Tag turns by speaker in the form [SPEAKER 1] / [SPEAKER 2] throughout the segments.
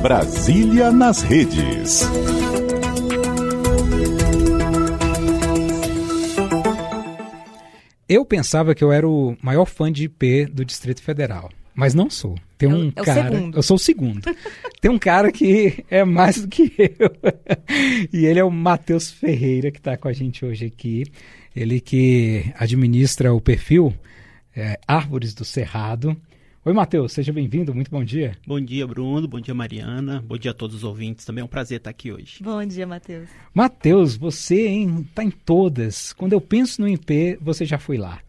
[SPEAKER 1] Brasília nas redes.
[SPEAKER 2] Eu pensava que eu era o maior fã de IP do Distrito Federal, mas não sou. Tem um cara, eu sou o segundo. Tem um cara que é mais do que eu. E ele é o Matheus Ferreira, que está com a gente hoje aqui. Ele que administra o perfil Árvores do Cerrado. Oi, Matheus, seja bem-vindo, muito bom dia.
[SPEAKER 3] Bom dia, Bruno, bom dia, Mariana, bom dia a todos os ouvintes, também é um prazer estar aqui hoje.
[SPEAKER 4] Bom dia, Matheus.
[SPEAKER 2] Matheus, você está em todas. Quando eu penso no IP, você já foi lá.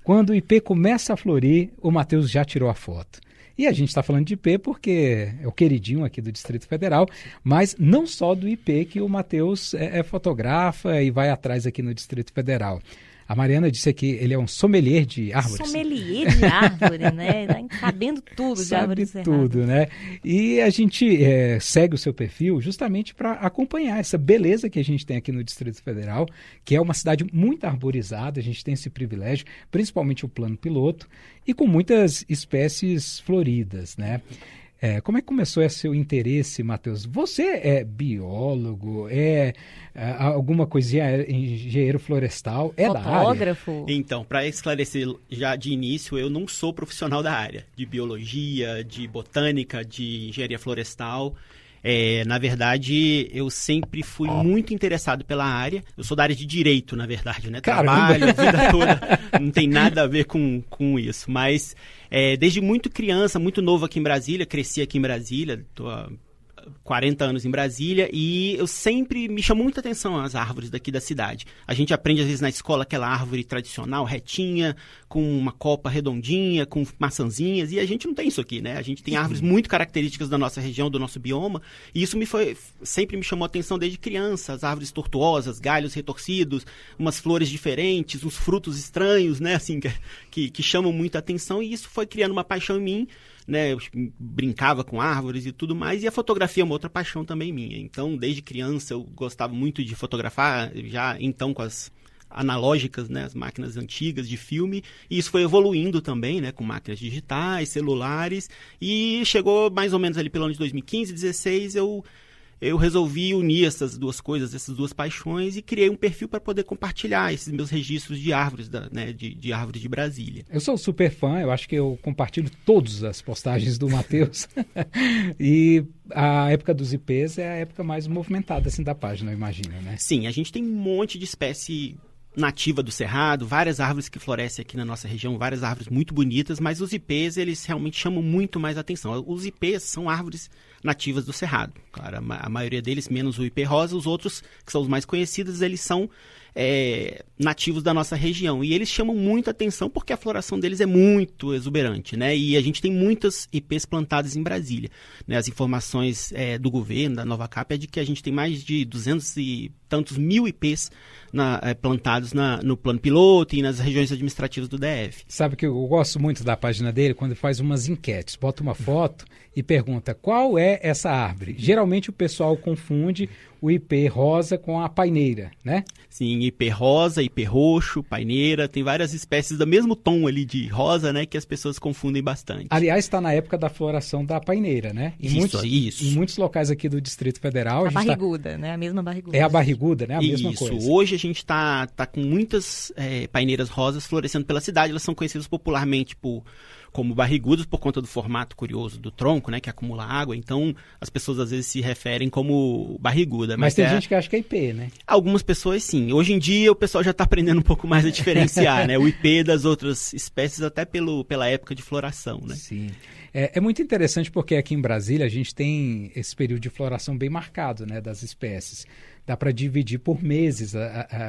[SPEAKER 2] Quando o IP começa a florir, o Matheus já tirou a foto. E a gente está falando de IP porque é o queridinho aqui do Distrito Federal, mas não só do IP que o Matheus fotografa e vai atrás aqui no Distrito Federal. A Mariana disse que ele é um sommelier de árvores.
[SPEAKER 4] Sommelier de árvore, né? Sabendo tudo de árvores cerradas.
[SPEAKER 2] Sabe tudo, né? E a gente segue o seu perfil justamente para acompanhar essa beleza que a gente tem aqui no Distrito Federal, que é uma cidade muito arborizada, a gente tem esse privilégio, principalmente o plano piloto, e com muitas espécies floridas, né? Como é que começou esse seu interesse, Matheus? Você é biólogo, alguma coisinha, engenheiro florestal,
[SPEAKER 4] fotógrafo?
[SPEAKER 2] Da área?
[SPEAKER 3] Então, para esclarecer já de início, eu não sou profissional da área de biologia, de botânica, de engenharia florestal. Na verdade, eu sempre fui muito interessado pela área. Eu sou da área de direito, na verdade, né? Trabalho a vida toda, não tem nada a ver com isso. Mas desde muito criança, muito novo aqui em Brasília, cresci aqui em Brasília, estou há 40 anos em Brasília, e eu sempre me chamou muita atenção as árvores daqui da cidade. A gente aprende às vezes na escola aquela árvore tradicional, retinha, com uma copa redondinha, com maçãzinhas, e a gente não tem isso aqui, né? A gente tem árvores muito características da nossa região, do nosso bioma, e isso sempre me chamou a atenção desde criança. As árvores tortuosas, galhos retorcidos, umas flores diferentes, uns frutos estranhos, né? Assim, que chamam muita atenção, e isso foi criando uma paixão em mim, né? Eu brincava com árvores e tudo mais, e a fotografia é uma outra paixão também minha. Então, desde criança, eu gostava muito de fotografar, já então com as analógicas, né? As máquinas antigas de filme, e isso foi evoluindo também, né? Com máquinas digitais, celulares, e chegou mais ou menos ali pelo ano de 2015, 2016, eu resolvi unir essas duas coisas, essas duas paixões, e criei um perfil para poder compartilhar esses meus registros de árvores, de árvores de Brasília.
[SPEAKER 2] Eu sou super fã, eu acho que eu compartilho todas as postagens do Matheus. E a época dos IPs é a época mais movimentada assim, da página, eu imagino, né?
[SPEAKER 3] Sim, a gente tem um monte de espécie nativa do Cerrado, várias árvores que florescem aqui na nossa região, várias árvores muito bonitas, mas os IPs, eles realmente chamam muito mais atenção. Os IPs são árvores nativas do Cerrado. Claro, a maioria deles, menos o IP rosa, os outros, que são os mais conhecidos, eles são nativos da nossa região. E eles chamam muita atenção porque a floração deles é muito exuberante, né? E a gente tem muitas IPs plantadas em Brasília, né? As informações do governo, da Nova Cap, é de que a gente tem mais de 200 e tantos mil IPs plantados no plano piloto e nas regiões administrativas do DF.
[SPEAKER 2] Sabe que eu gosto muito da página dele quando ele faz umas enquetes, bota uma foto e pergunta qual é essa árvore. Geralmente o pessoal confunde o IP rosa com a paineira, né?
[SPEAKER 3] Sim, IP rosa, IP roxo, paineira, tem várias espécies do mesmo tom ali de rosa, né, que as pessoas confundem bastante.
[SPEAKER 2] Aliás, está na época da floração da paineira, né?
[SPEAKER 3] Isso.
[SPEAKER 2] Em muitos locais aqui do Distrito Federal.
[SPEAKER 4] A barriguda, né? A mesma barriguda.
[SPEAKER 2] É a barriguda, né? A mesma coisa.
[SPEAKER 3] Isso. Hoje a gente tá com muitas paineiras rosas florescendo pela cidade. Elas são conhecidas popularmente como barrigudas por conta do formato curioso do tronco, né, que acumula água. Então, as pessoas às vezes se referem como barriguda.
[SPEAKER 2] Mas tem gente que acha que é IP, né?
[SPEAKER 3] Algumas pessoas sim. Hoje em dia o pessoal já está aprendendo um pouco mais a diferenciar, né, o IP das outras espécies até pela época de floração, né?
[SPEAKER 2] Sim. É muito interessante porque aqui em Brasília a gente tem esse período de floração bem marcado, né, das espécies. Dá para dividir por meses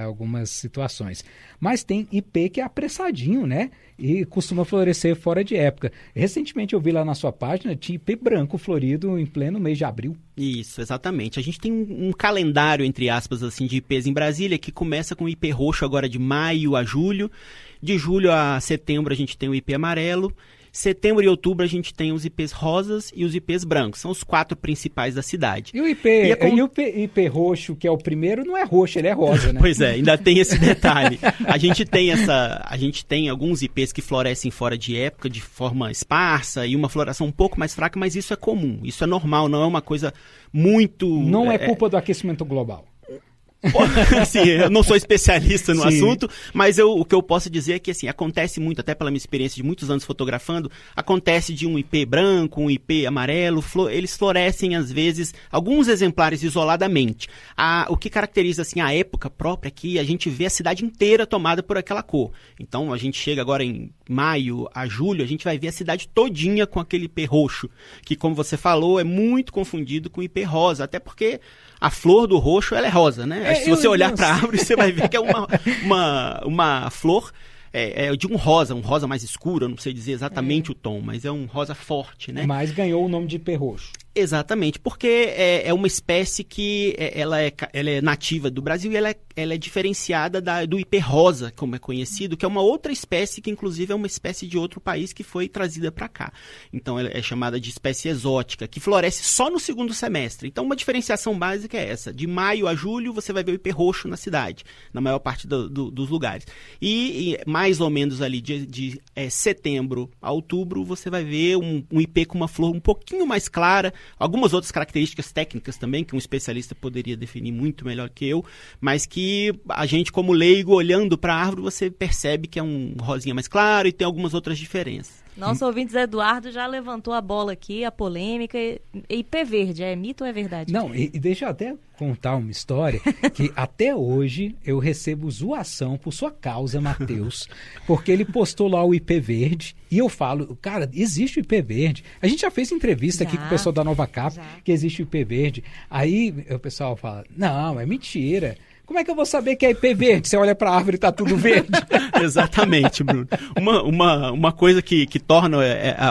[SPEAKER 2] algumas situações. Mas tem IP que é apressadinho, né? E costuma florescer fora de época. Recentemente eu vi lá na sua página, tinha IP branco florido em pleno mês de abril.
[SPEAKER 3] Isso, exatamente. A gente tem um calendário, entre aspas, assim, de IPs em Brasília, que começa com o IP roxo agora de maio a julho. De julho a setembro a gente tem o IP amarelo. Setembro e outubro a gente tem os ipês rosas e os ipês brancos. São os 4 principais da cidade.
[SPEAKER 2] E o IP roxo, que é o primeiro, não é roxo, ele é rosa, né?
[SPEAKER 3] Pois é, ainda tem esse detalhe. A gente tem alguns ipês que florescem fora de época, de forma esparsa, e uma floração um pouco mais fraca, mas isso é comum, isso é normal, não é uma coisa muito...
[SPEAKER 2] Não é culpa do aquecimento global.
[SPEAKER 3] Assim, eu não sou especialista no
[SPEAKER 2] Sim.
[SPEAKER 3] assunto, mas o que eu posso dizer é que assim, acontece muito, até pela minha experiência de muitos anos fotografando, acontece de um IP branco, um IP amarelo, eles florescem às vezes, alguns exemplares isoladamente. O que caracteriza assim, a época própria é que a gente vê a cidade inteira tomada por aquela cor. Então a gente chega agora em maio a julho, a gente vai ver a cidade todinha com aquele IP roxo, que como você falou, é muito confundido com IP rosa, até porque a flor do roxo, ela é rosa, né? Se você olhar para a árvore, você vai ver que é uma flor de um rosa mais escuro, eu não sei dizer exatamente o tom, mas é um rosa forte, né?
[SPEAKER 2] Mas ganhou o nome de IP roxo.
[SPEAKER 3] Exatamente, porque é uma espécie que ela é nativa do Brasil e ela é diferenciada do IP rosa, como é conhecido, que é uma outra espécie que inclusive é uma espécie de outro país que foi trazida para cá. Então ela é chamada de espécie exótica, que floresce só no segundo semestre. Então uma diferenciação básica é essa. De maio a julho você vai ver o IP roxo na cidade, na maior parte dos lugares. E mais ou menos ali de setembro a outubro você vai ver um IP com uma flor um pouquinho mais clara, algumas outras características técnicas também, que um especialista poderia definir muito melhor que eu, mas que a gente, como leigo, olhando para a árvore, você percebe que é um rosinha mais claro e tem algumas outras diferenças.
[SPEAKER 4] Nosso ouvinte Zé Eduardo já levantou a bola aqui, a polêmica. IP verde, é mito ou é verdade?
[SPEAKER 2] Não, e deixa eu até contar uma história que até hoje eu recebo zoação por sua causa, Matheus, porque ele postou lá o IP verde e eu falo, cara, existe o IP verde. A gente já fez entrevista aqui com o pessoal da Nova Cap, que existe o IP verde. Aí o pessoal fala, não, é mentira. Como é que eu vou saber que é IP verde? Você olha para a árvore e está tudo verde.
[SPEAKER 3] Exatamente, Bruno. Uma coisa que torna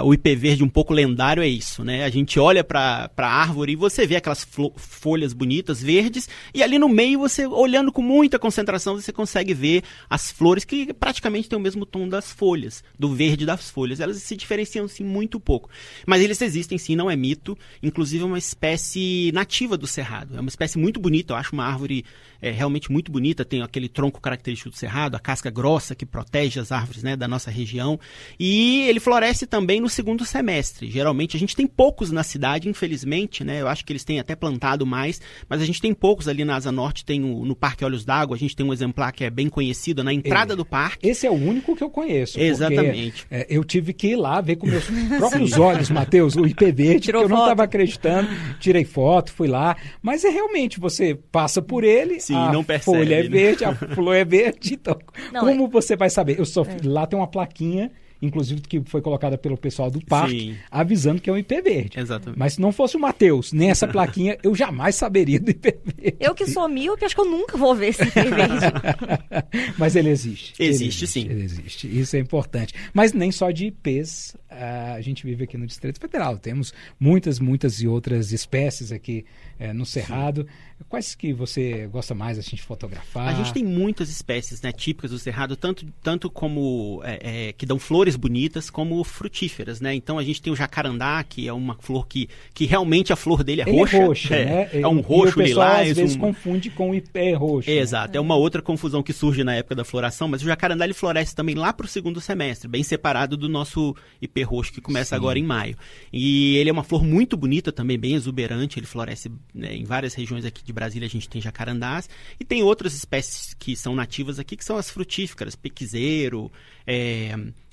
[SPEAKER 3] o IP verde um pouco lendário é isso, né? A gente olha para a árvore e você vê aquelas folhas bonitas, verdes, e ali no meio, você olhando com muita concentração, você consegue ver as flores que praticamente têm o mesmo tom das folhas, do verde das folhas. Elas se diferenciam, sim, muito pouco. Mas eles existem, sim, não é mito. Inclusive, é uma espécie nativa do Cerrado. É uma espécie muito bonita, eu acho uma árvore realmente muito bonita, tem aquele tronco característico do Cerrado, a casca grossa que protege as árvores, né, da nossa região, e ele floresce também no segundo semestre. Geralmente a gente tem poucos na cidade, infelizmente, né, eu acho que eles têm até plantado mais, mas a gente tem poucos ali na Asa Norte, tem no Parque Olhos d'Água, a gente tem um exemplar que é bem conhecido na entrada do parque.
[SPEAKER 2] Esse é o único que eu conheço.
[SPEAKER 3] Exatamente.
[SPEAKER 2] Porque, eu tive que ir lá ver com meus próprios olhos, Matheus, o IP verde, que eu não estava acreditando, tirei foto, fui lá, mas realmente, você passa por ele,
[SPEAKER 3] sim,
[SPEAKER 2] a
[SPEAKER 3] não percebe,
[SPEAKER 2] folha é
[SPEAKER 3] né?
[SPEAKER 2] verde, a flor é verde, então como você vai saber? Lá tem uma plaquinha, inclusive que foi colocada pelo pessoal do parque,
[SPEAKER 3] sim,
[SPEAKER 2] avisando que é um IP verde.
[SPEAKER 3] Exatamente.
[SPEAKER 2] Mas se não fosse o Matheus, nem essa plaquinha, eu jamais saberia do IP verde.
[SPEAKER 4] Eu que sou míope, acho que eu nunca vou ver esse IP verde.
[SPEAKER 2] Mas ele existe.
[SPEAKER 3] Existe, sim.
[SPEAKER 2] Ele existe. Isso é importante. Mas nem só de IPs a gente vive aqui no Distrito Federal. Temos muitas e outras espécies aqui no Cerrado. Sim. Quais que você gosta mais assim, de fotografar?
[SPEAKER 3] A gente tem muitas espécies, né, típicas do Cerrado, tanto como que dão flores bonitas, como frutíferas, né? Então a gente tem o jacarandá, que é uma flor que realmente a flor dele é roxa.
[SPEAKER 2] É roxa, né?
[SPEAKER 3] É um roxo
[SPEAKER 2] lilás. O pessoal às vezes
[SPEAKER 3] um...
[SPEAKER 2] confunde com o IP roxo.
[SPEAKER 3] Exato, é uma outra confusão que surge na época da floração, mas o jacarandá ele floresce também lá para o segundo semestre, bem separado do nosso IP roxo, que começa agora em maio. E ele é uma flor muito bonita também, bem exuberante, ele floresce, né, em várias regiões aqui de Brasília, a gente tem jacarandás, e tem outras espécies que são nativas aqui, que são as frutíferas, pequizeiro,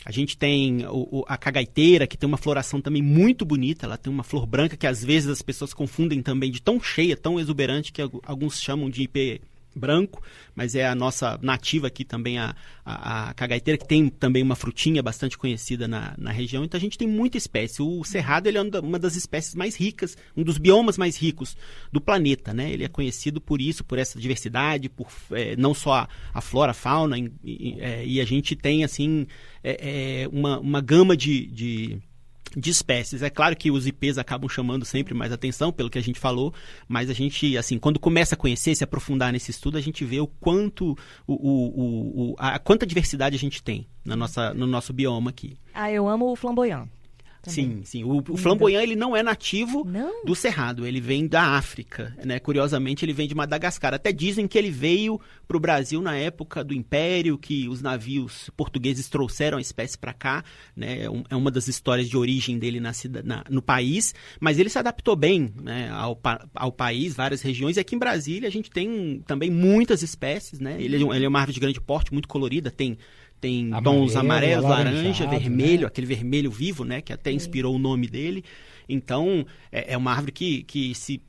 [SPEAKER 3] a gente tem a cagaiteira, que tem uma floração também muito bonita, ela tem uma flor branca que às vezes as pessoas confundem também de tão cheia, tão exuberante, que alguns chamam de IP branco, mas é a nossa nativa aqui também, a cagaiteira, que tem também uma frutinha bastante conhecida na região. Então a gente tem muita espécie. O Cerrado ele é uma das espécies mais ricas, um dos biomas mais ricos do planeta, né? Ele é conhecido por isso, por essa diversidade, por não só a flora, a fauna, e a gente tem assim uma gama de de espécies. É claro que os IPs acabam chamando sempre mais atenção, pelo que a gente falou, mas a gente, assim, quando começa a conhecer, se aprofundar nesse estudo, a gente vê o quanto, quanta diversidade a gente tem no nosso bioma aqui.
[SPEAKER 4] Eu amo o flamboyant.
[SPEAKER 3] Sim, sim. O flamboyant, ele não é nativo
[SPEAKER 4] Não?
[SPEAKER 3] do Cerrado, ele vem da África, né? Curiosamente, ele vem de Madagascar. Até dizem que ele veio para o Brasil na época do Império, que os navios portugueses trouxeram a espécie para cá, né? É uma das histórias de origem dele no país, mas ele se adaptou bem, né, ao país, várias regiões. E aqui em Brasília a gente tem também muitas espécies, né? Ele é uma árvore de grande porte, muito colorida, tem tons amarelos, laranja, vermelho, né? Aquele vermelho vivo, né? Que até inspirou o nome dele. Então, é uma árvore que se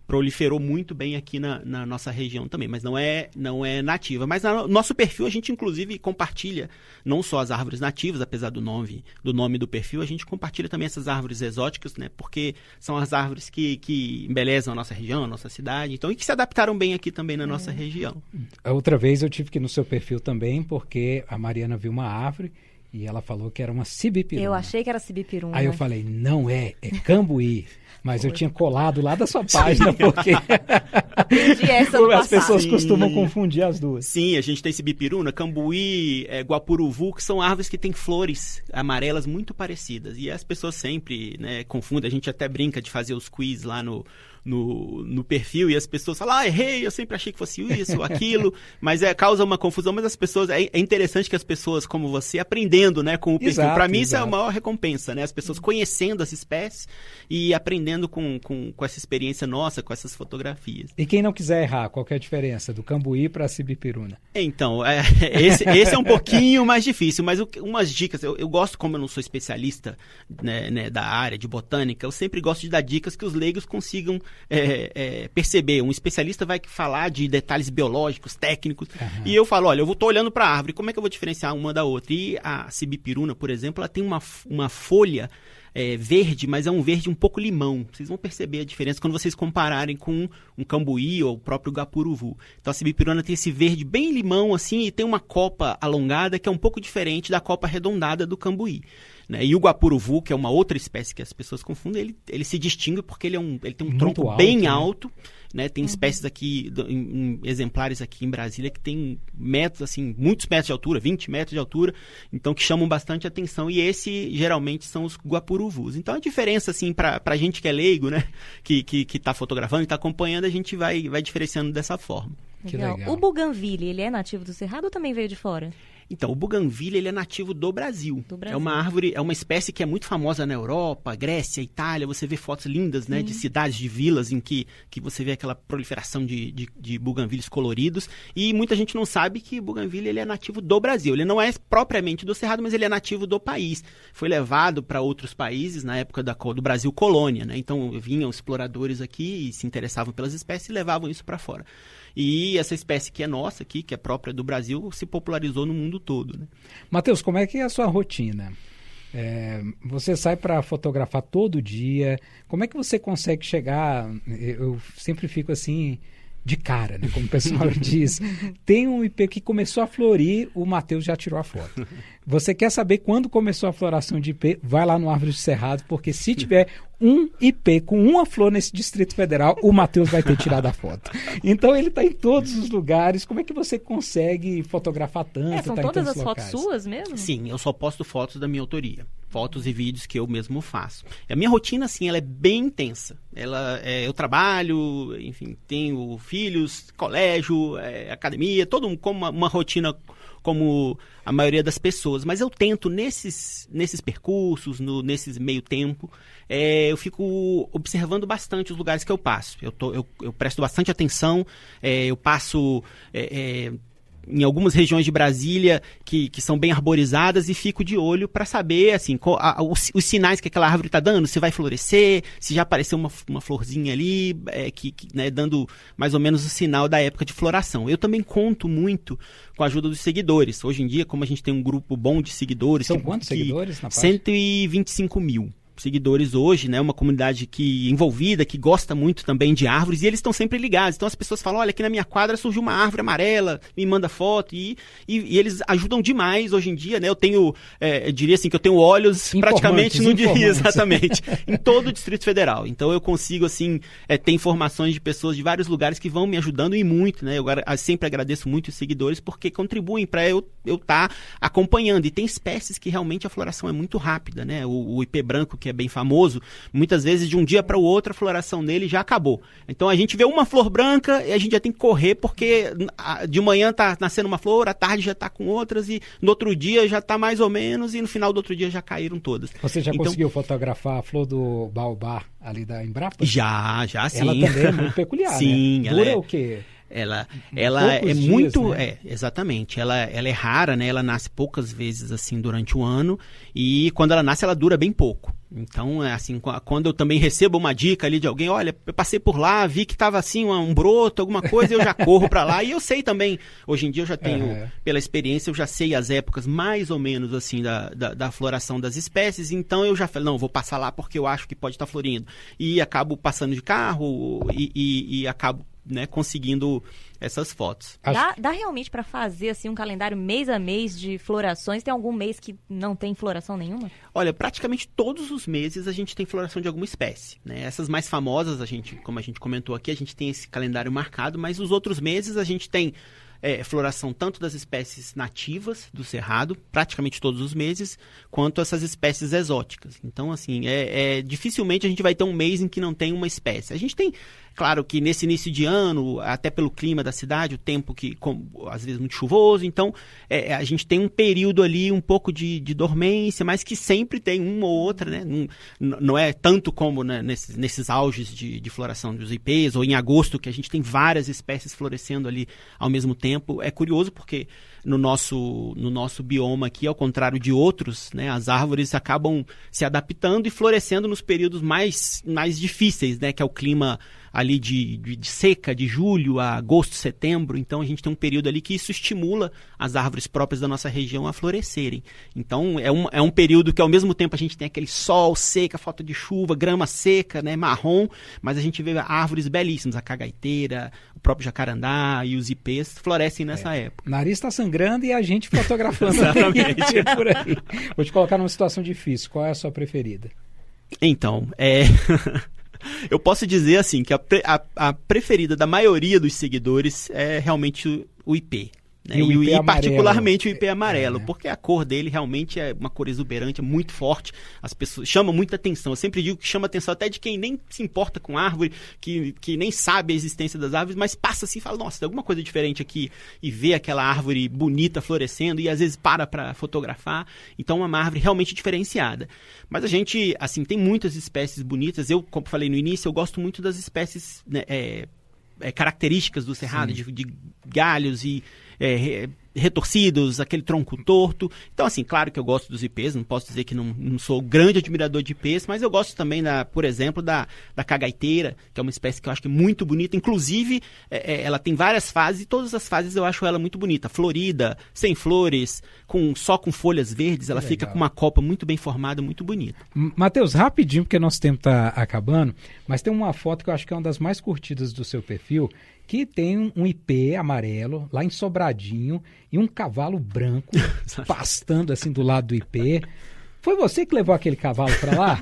[SPEAKER 3] proliferou muito bem aqui na nossa região também, mas não é nativa. Mas no nosso perfil a gente, inclusive, compartilha não só as árvores nativas, apesar do nome do perfil, a gente compartilha também essas árvores exóticas, né? Porque são as árvores que embelezam a nossa região, a nossa cidade, então, e que se adaptaram bem aqui também na nossa região.
[SPEAKER 2] Outra vez eu tive que ir no seu perfil também, porque a Mariana viu uma árvore e ela falou que era uma sibipiruna.
[SPEAKER 4] Eu achei que era sibipiruna.
[SPEAKER 2] Aí eu falei, não é cambuí. Mas eu tinha colado lá da sua página, porque as pessoas costumam confundir as duas.
[SPEAKER 3] Sim, a gente tem sibipiruna, cambuí, guapuruvu, que são árvores que têm flores amarelas muito parecidas. E as pessoas sempre, né, confundem. A gente até brinca de fazer os quiz lá no perfil, e as pessoas falam, errei, eu sempre achei que fosse isso, aquilo, mas causa uma confusão, mas as pessoas, é interessante que as pessoas como você, aprendendo, né, com o perfil, para mim isso é a maior recompensa, né, as pessoas conhecendo as espécies e aprendendo com essa experiência nossa, com essas fotografias.
[SPEAKER 2] E quem não quiser errar, qual que é a diferença do cambuí para a sibipiruna?
[SPEAKER 3] Então, esse é um pouquinho mais difícil, mas umas dicas, eu gosto, como eu não sou especialista, né, da área de botânica, eu sempre gosto de dar dicas que os leigos consigam perceber. Um especialista vai falar de detalhes biológicos, técnicos, e eu falo, olha, eu estou olhando para a árvore, como é que eu vou diferenciar uma da outra? E a sibipiruna, por exemplo, ela tem uma folha verde, mas é um verde um pouco limão. Vocês vão perceber a diferença quando vocês compararem com um cambuí ou o próprio guapuruvu. Então a sibipiruna tem esse verde bem limão assim, e tem uma copa alongada que é um pouco diferente da copa arredondada do cambuí, né? E o guapuruvu, que é uma outra espécie que as pessoas confundem, ele se distingue porque ele tem um tronco alto, bem alto, né? Tem espécies aqui, exemplares aqui em Brasília que tem metros, assim, muitos metros de altura, 20 metros de altura, então que chamam bastante atenção, e esse geralmente são os guapuruvus. Então a diferença, assim, pra gente que é leigo, né, que tá fotografando, que tá acompanhando, a gente vai diferenciando dessa forma.
[SPEAKER 2] Que legal.
[SPEAKER 4] O buganvília, ele é nativo do Cerrado ou também veio de fora?
[SPEAKER 3] Então, o buganvília, ele é nativo do Brasil. É uma árvore, é uma espécie que é muito famosa na Europa, Grécia, Itália. Você vê fotos lindas, né, de cidades, de vilas, em que você vê aquela proliferação de buganvílios coloridos. E muita gente não sabe que o buganvília, ele é nativo do Brasil. Ele não é propriamente do Cerrado, mas ele é nativo do país. Foi levado para outros países na época do Brasil colônia, né? Então, vinham exploradores aqui e se interessavam pelas espécies e levavam isso para fora. E essa espécie que é nossa aqui, que é própria do Brasil, se popularizou no mundo todo, né?
[SPEAKER 2] Matheus, como é que é a sua rotina? Você sai para fotografar todo dia? Como é que você consegue chegar? Eu sempre fico assim, de cara, né? Como o pessoal diz. Tem um IP que começou a florir, o Matheus já tirou a foto. Você quer saber quando começou a floração de IP? Vai lá no Árvore do Cerrado, porque se tiver um IP com uma flor nesse Distrito Federal, o Matheus vai ter tirado a foto. Então ele está em todos os lugares. Como é que você consegue fotografar tanto?
[SPEAKER 4] São todas as fotos suas mesmo?
[SPEAKER 3] Sim, eu só posto fotos da minha autoria. Fotos e vídeos que eu mesmo faço. A minha rotina, assim, ela é bem intensa. Eu trabalho, enfim, tenho filhos, colégio, academia, como uma rotina como a maioria das pessoas. Mas eu tento, nesses percursos, nesses meio tempo, eu fico observando bastante os lugares que eu passo. Eu presto bastante atenção, eu passo em algumas regiões de Brasília que são bem arborizadas e fico de olho para saber assim, os sinais que aquela árvore está dando, se vai florescer, se já apareceu uma florzinha ali, né, dando mais ou menos o sinal da época de floração. Eu também conto muito com a ajuda dos seguidores. Hoje em dia, como a gente tem um grupo bom de seguidores...
[SPEAKER 2] São quantos seguidores na página?
[SPEAKER 3] 125 mil. seguidores hoje, né? Uma comunidade envolvida, que gosta muito também de árvores, e eles estão sempre ligados. Então as pessoas falam, olha, aqui na minha quadra surgiu uma árvore amarela, me manda foto, e eles ajudam demais hoje em dia, né? Eu tenho, eu diria assim, que eu tenho olhos praticamente no dia, exatamente, em todo o Distrito Federal. Então eu consigo, assim, ter informações de pessoas de vários lugares que vão me ajudando e muito, né? Eu sempre agradeço muito os seguidores, porque contribuem para eu estar acompanhando. E tem espécies que realmente a floração é muito rápida, né? O ipê branco, que é bem famoso, muitas vezes de um dia para o outro a floração dele já acabou. Então a gente vê uma flor branca e a gente já tem que correr, porque de manhã tá nascendo uma flor, à tarde já tá com outras, e no outro dia já tá mais ou menos, e no final do outro dia já caíram todas.
[SPEAKER 2] Você já conseguiu fotografar a flor do baobá ali da Embrapa?
[SPEAKER 3] Já sim.
[SPEAKER 2] Ela também é muito peculiar,
[SPEAKER 3] sim,
[SPEAKER 2] né? Dura o quê?
[SPEAKER 3] Ela é
[SPEAKER 2] dias,
[SPEAKER 3] muito...
[SPEAKER 2] né?
[SPEAKER 3] Exatamente. Ela é rara, né? Ela nasce poucas vezes, assim, durante o ano. E quando ela nasce, ela dura bem pouco. Então, assim, quando eu também recebo uma dica ali de alguém, olha, eu passei por lá, vi que estava assim, um broto, alguma coisa, eu já corro para lá. E eu sei também, hoje em dia eu já tenho, pela experiência, eu já sei as épocas mais ou menos, assim, da floração das espécies. Então, eu já falei, não, vou passar lá porque eu acho que pode estar florindo. E acabo passando de carro e acabo, né, conseguindo essas fotos.
[SPEAKER 4] Dá realmente para fazer assim um calendário mês a mês de florações? Tem algum mês que não tem floração nenhuma?
[SPEAKER 3] Olha, praticamente todos os meses a gente tem floração de alguma espécie, né? Essas mais famosas, como a gente comentou aqui, a gente tem esse calendário marcado, mas os outros meses a gente tem floração tanto das espécies nativas do cerrado, praticamente todos os meses, quanto essas espécies exóticas. Então, assim, dificilmente a gente vai ter um mês em que não tem uma espécie. A gente tem, claro que nesse início de ano, até pelo clima da cidade, o tempo que, às vezes, muito chuvoso, então a gente tem um período ali um pouco de dormência, mas que sempre tem uma ou outra, né? Não é tanto como, né, nesses auges de floração dos ipês, ou em agosto, que a gente tem várias espécies florescendo ali ao mesmo tempo. É curioso porque no nosso bioma aqui, ao contrário de outros, né, as árvores acabam se adaptando e florescendo nos períodos mais difíceis, né, que é o clima ali de seca, de julho a agosto, setembro. Então a gente tem um período ali que isso estimula as árvores próprias da nossa região a florescerem. Então é um período que ao mesmo tempo a gente tem aquele sol, seca, falta de chuva, grama seca, né, marrom, mas a gente vê árvores belíssimas, a cagaiteira, o próprio jacarandá e os ipês florescem nessa época.
[SPEAKER 2] O nariz está sangrando e a gente fotografando.
[SPEAKER 3] Exatamente.
[SPEAKER 2] Por aí. Vou te colocar numa situação difícil. Qual é a sua preferida?
[SPEAKER 3] Então, eu posso dizer assim que a preferida da maioria dos seguidores é realmente o ipê. Né? E particularmente o ipê amarelo, porque a cor dele realmente é uma cor exuberante, é muito forte, as pessoas chama muita atenção. Eu sempre digo que chama atenção até de quem nem se importa com árvore, que nem sabe a existência das árvores, mas passa assim e fala, nossa, tem alguma coisa diferente aqui, e vê aquela árvore bonita florescendo, e às vezes para fotografar. Então é uma árvore realmente diferenciada. Mas a gente, assim, tem muitas espécies bonitas. Eu, como falei no início, eu gosto muito das espécies, né, características do cerrado, de galhos e retorcidos, aquele tronco torto. Então, assim, claro que eu gosto dos ipês, não posso dizer que não sou grande admirador de ipês, mas eu gosto também, por exemplo, da cagaiteira, que é uma espécie que eu acho que é muito bonita. Inclusive, ela tem várias fases, e todas as fases eu acho ela muito bonita. Florida, sem flores, só com folhas verdes, ela fica com uma copa muito bem formada, muito bonita.
[SPEAKER 2] Matheus, rapidinho, porque nosso tempo está acabando, mas tem uma foto que eu acho que é uma das mais curtidas do seu perfil, que tem um ipê amarelo lá em Sobradinho e um cavalo branco pastando assim do lado do ipê. Foi você que levou aquele cavalo para lá?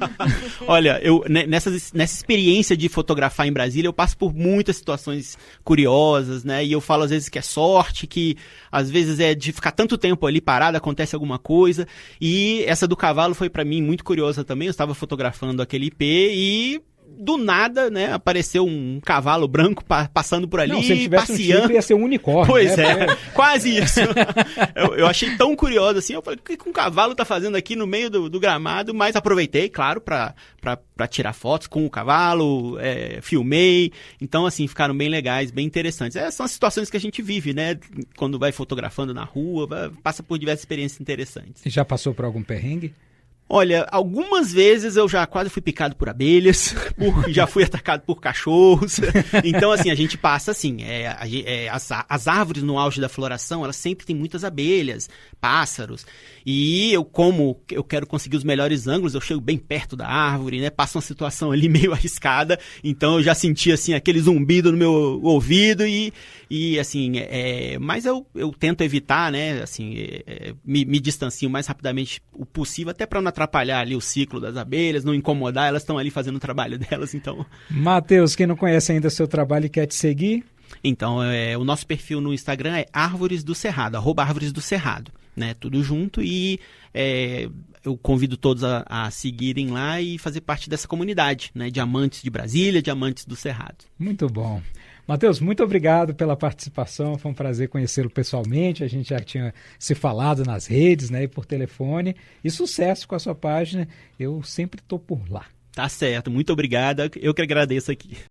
[SPEAKER 3] Olha, nessa experiência de fotografar em Brasília, eu passo por muitas situações curiosas, né? E eu falo às vezes que é sorte, que às vezes é de ficar tanto tempo ali parado, acontece alguma coisa. E essa do cavalo foi para mim muito curiosa também. Eu estava fotografando aquele ipê e do nada, né, apareceu um cavalo branco passando por ali,
[SPEAKER 2] não, se ele tivesse
[SPEAKER 3] passeando.
[SPEAKER 2] Um chifre, ia ser um unicórnio.
[SPEAKER 3] Pois
[SPEAKER 2] né?
[SPEAKER 3] Quase isso. Eu achei tão curioso assim, eu falei, o que um cavalo tá fazendo aqui no meio do gramado? Mas aproveitei, claro, para tirar fotos com o cavalo, filmei. Então, assim, ficaram bem legais, bem interessantes. São as situações que a gente vive, né, quando vai fotografando na rua, passa por diversas experiências interessantes.
[SPEAKER 2] Já passou por algum perrengue?
[SPEAKER 3] Olha, algumas vezes eu já quase fui picado por abelhas, já fui atacado por cachorros. Então, assim, a gente passa assim, as árvores no auge da floração, elas sempre têm muitas abelhas, pássaros. E como eu quero conseguir os melhores ângulos, eu chego bem perto da árvore, né? Passa uma situação ali meio arriscada. Então, eu já senti, assim, aquele zumbido no meu ouvido e assim, mas eu tento evitar, né? Assim, me distancio o mais rapidamente o possível, até para não atrapalhar ali o ciclo das abelhas, não incomodar, elas estão ali fazendo o trabalho delas, então...
[SPEAKER 2] Matheus, quem não conhece ainda o seu trabalho e quer te seguir?
[SPEAKER 3] Então, o nosso perfil no Instagram é Árvores do Cerrado, @Árvores do Cerrado, né? Tudo junto e eu convido todos a seguirem lá e fazer parte dessa comunidade, né? De amantes de Brasília, de amantes do Cerrado.
[SPEAKER 2] Muito bom. Matheus, muito obrigado pela participação, foi um prazer conhecê-lo pessoalmente, a gente já tinha se falado nas redes, né, e por telefone, e sucesso com a sua página, eu sempre estou por lá.
[SPEAKER 3] Tá certo, muito obrigado, eu que agradeço aqui.